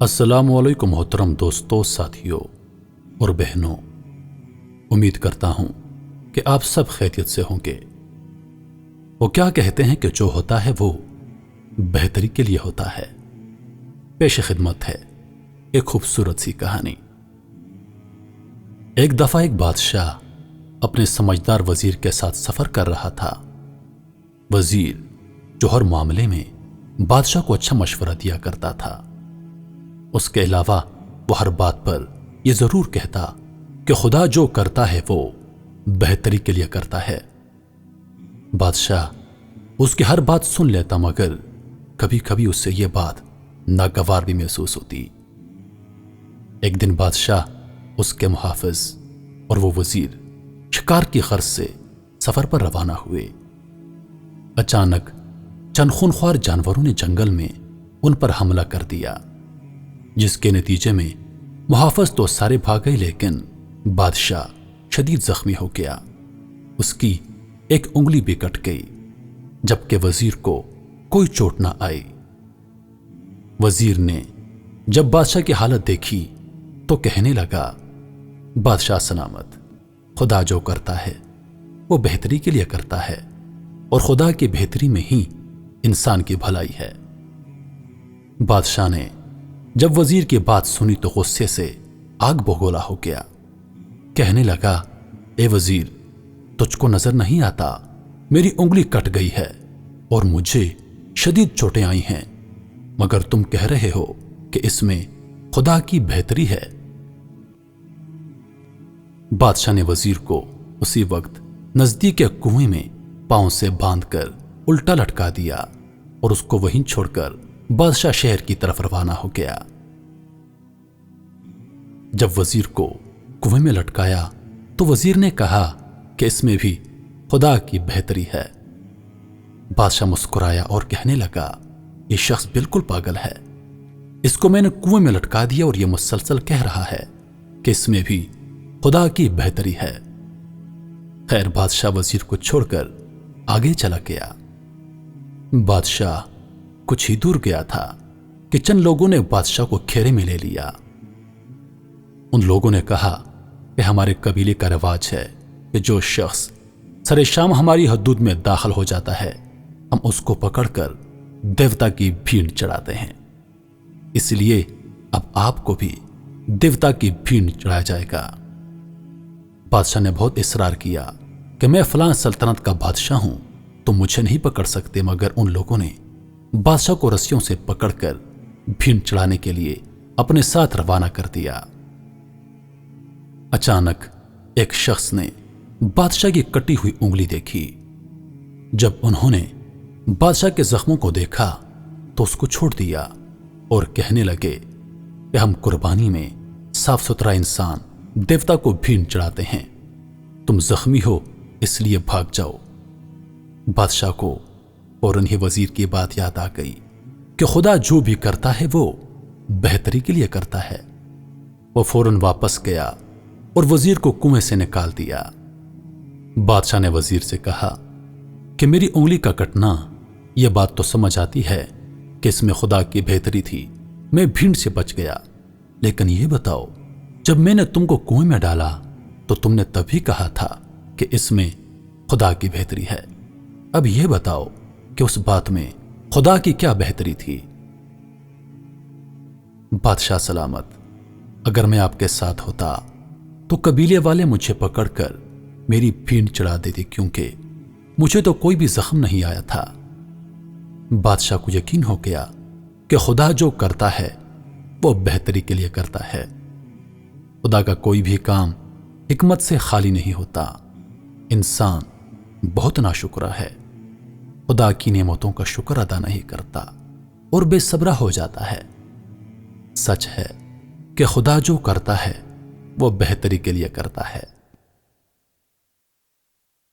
السلام علیکم محترم دوستوں، ساتھیوں اور بہنوں، امید کرتا ہوں کہ آپ سب خیریت سے ہوں گے۔ وہ کیا کہتے ہیں کہ جو ہوتا ہے وہ بہتری کے لیے ہوتا ہے۔ پیش خدمت ہے ایک خوبصورت سی کہانی۔ ایک دفعہ ایک بادشاہ اپنے سمجھدار وزیر کے ساتھ سفر کر رہا تھا۔ وزیر جو ہر معاملے میں بادشاہ کو اچھا مشورہ دیا کرتا تھا، اس کے علاوہ وہ ہر بات پر یہ ضرور کہتا کہ خدا جو کرتا ہے وہ بہتری کے لیے کرتا ہے۔ بادشاہ اس کی ہر بات سن لیتا، مگر کبھی کبھی اس سے یہ بات ناگوار بھی محسوس ہوتی۔ ایک دن بادشاہ، اس کے محافظ اور وہ وزیر شکار کی غرض سے سفر پر روانہ ہوئے۔ اچانک چند خونخوار جانوروں نے جنگل میں ان پر حملہ کر دیا، جس کے نتیجے میں محافظ تو سارے بھاگ گئے، لیکن بادشاہ شدید زخمی ہو گیا۔ اس کی ایک انگلی بھی کٹ گئی، جبکہ وزیر کو کوئی چوٹ نہ آئی۔ وزیر نے جب بادشاہ کی حالت دیکھی تو کہنے لگا، بادشاہ سلامت، خدا جو کرتا ہے وہ بہتری کے لیے کرتا ہے، اور خدا کی بہتری میں ہی انسان کی بھلائی ہے۔ بادشاہ نے جب وزیر کی بات سنی تو غصے سے آگ بگولا ہو گیا۔ کہنے لگا، اے وزیر، تجھ کو نظر نہیں آتا میری انگلی کٹ گئی ہے اور مجھے شدید چوٹیں آئی ہیں، مگر تم کہہ رہے ہو کہ اس میں خدا کی بہتری ہے۔ بادشاہ نے وزیر کو اسی وقت نزدیک کے کنویں میں پاؤں سے باندھ کر الٹا لٹکا دیا اور اس کو وہیں چھوڑ کر بادشاہ شہر کی طرف روانہ ہو گیا۔ جب وزیر کو کنویں میں لٹکایا تو وزیر نے کہا کہ اس میں بھی خدا کی بہتری ہے۔ بادشاہ مسکرایا اور کہنے لگا، یہ شخص بالکل پاگل ہے، اس کو میں نے کنویں میں لٹکا دیا اور یہ مسلسل کہہ رہا ہے کہ اس میں بھی خدا کی بہتری ہے۔ خیر، بادشاہ وزیر کو چھوڑ کر آگے چلا گیا۔ بادشاہ کچھ ہی دور گیا تھا کہ چند لوگوں نے بادشاہ کو گھیرے میں لے لیا۔ ان لوگوں نے کہا کہ ہمارے قبیلے کا رواج ہے کہ جو شخص سر شام ہماری حدود میں داخل ہو جاتا ہے، ہم اس کو پکڑ کر دیوتا کی بھیڑ چڑھاتے ہیں، اس لیے اب آپ کو بھی دیوتا کی بھیڑ چڑھایا جائے گا۔ بادشاہ نے بہت اصرار کیا کہ میں فلاں سلطنت کا بادشاہ ہوں، تم مجھے نہیں پکڑ سکتے، مگر ان لوگوں نے بادشاہ کو رسیوں سے پکڑ کر بھیڑ چڑھانے کے لیے اپنے ساتھ روانہ کر دیا۔ اچانک ایک شخص نے بادشاہ کی کٹی ہوئی انگلی دیکھی۔ جب انہوں نے بادشاہ کے زخموں کو دیکھا تو اس کو چھوڑ دیا اور کہنے لگے کہ ہم قربانی میں صاف ستھرا انسان دیوتا کو بھیڑ چڑھاتے ہیں، تم زخمی ہو اس لیے بھاگ جاؤ۔ بادشاہ کو فوراً ہی وزیر کی بات یاد آ گئی کہ خدا جو بھی کرتا ہے وہ بہتری کے لیے کرتا ہے۔ وہ فوراً واپس گیا اور وزیر کو کنویں سے نکال دیا۔ بادشاہ نے وزیر سے کہا کہ میری انگلی کا کٹنا، یہ بات تو سمجھ آتی ہے کہ اس میں خدا کی بہتری تھی، میں بھیڑ سے بچ گیا، لیکن یہ بتاؤ، جب میں نے تم کو کنویں میں ڈالا تو تم نے تب ہی کہا تھا کہ اس میں خدا کی بہتری ہے۔ اب یہ بتاؤ کہ اس بات میں خدا کی کیا بہتری تھی؟ بادشاہ سلامت، اگر میں آپ کے ساتھ ہوتا تو قبیلے والے مجھے پکڑ کر میری بھیڑ چڑھا دیتے، کیونکہ مجھے تو کوئی بھی زخم نہیں آیا تھا۔ بادشاہ کو یقین ہو گیا کہ خدا جو کرتا ہے وہ بہتری کے لیے کرتا ہے۔ خدا کا کوئی بھی کام حکمت سے خالی نہیں ہوتا۔ انسان بہت ناشکرا ہے، خدا کی نعمتوں کا شکر ادا نہیں کرتا اور بے صبرا ہو جاتا ہے۔ سچ ہے کہ خدا جو کرتا ہے وہ بہتری کے لیے کرتا ہے۔